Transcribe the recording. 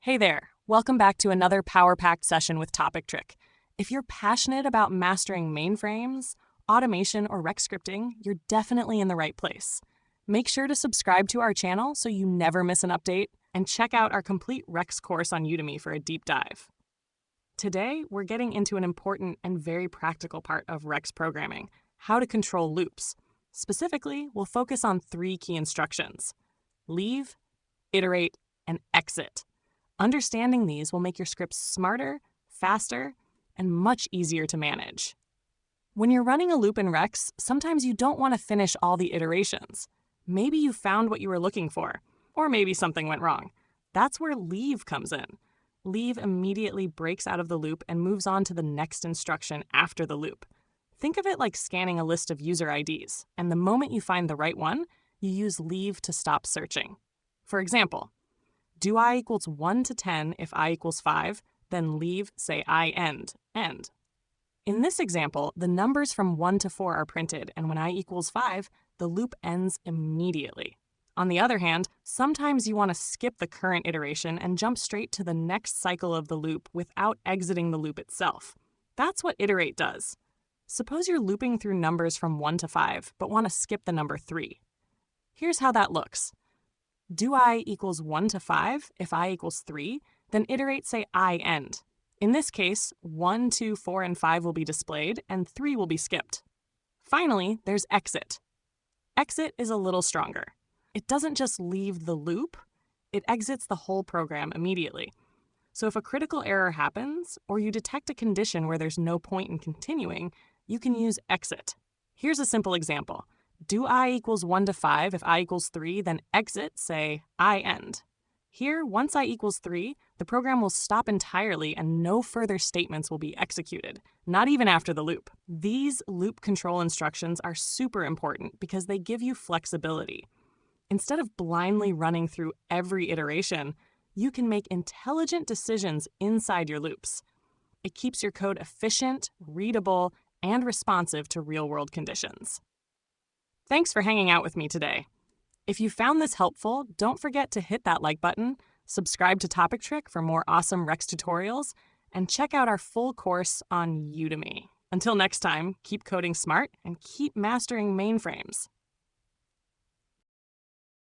Hey there, welcome back to another power-packed session with Topictrick. If you're passionate about mastering mainframes, automation, or Rexx scripting, you're definitely in the right place. Make sure to subscribe to our channel so you never miss an update, and check out our complete Rexx course on Udemy for a deep dive. Today, we're getting into an important and very practical part of Rexx programming, how to control loops. Specifically, we'll focus on 3 key instructions: leave, iterate, and exit. Understanding these will make your scripts smarter, faster, and much easier to manage. When you're running a loop in Rexx, sometimes you don't want to finish all the iterations. Maybe you found what you were looking for, or maybe something went wrong. That's where leave comes in. Leave immediately breaks out of the loop and moves on to the next instruction after the loop. Think of it like scanning a list of user IDs, and the moment you find the right one, you use leave to stop searching. For example, do I equals 1 to 10 if I equals 5, then leave, say I end. In this example, the numbers from 1 to 4 are printed, and when I equals 5, the loop ends immediately. On the other hand, sometimes you want to skip the current iteration and jump straight to the next cycle of the loop without exiting the loop itself. That's what iterate does. Suppose you're looping through numbers from 1 to 5, but want to skip the number 3. Here's how that looks. Do I equals 1 to 5 if I equals 3, then iterate say I end. In this case, 1, 2, 4, and 5 will be displayed, and 3 will be skipped. Finally, there's exit. Exit is a little stronger. It doesn't just leave the loop, it exits the whole program immediately. So if a critical error happens, or you detect a condition where there's no point in continuing, you can use exit. Here's a simple example. Do I equals 1 to 5 if I equals 3, then exit, say, I end. Here, once I equals 3, the program will stop entirely and no further statements will be executed, not even after the loop. These loop control instructions are super important because they give you flexibility. Instead of blindly running through every iteration, you can make intelligent decisions inside your loops. It keeps your code efficient, readable, and responsive to real-world conditions. Thanks for hanging out with me today. If you found this helpful, don't forget to hit that like button, subscribe to Topictrick for more awesome Rexx tutorials, and check out our full course on Udemy. Until next time, keep coding smart and keep mastering mainframes.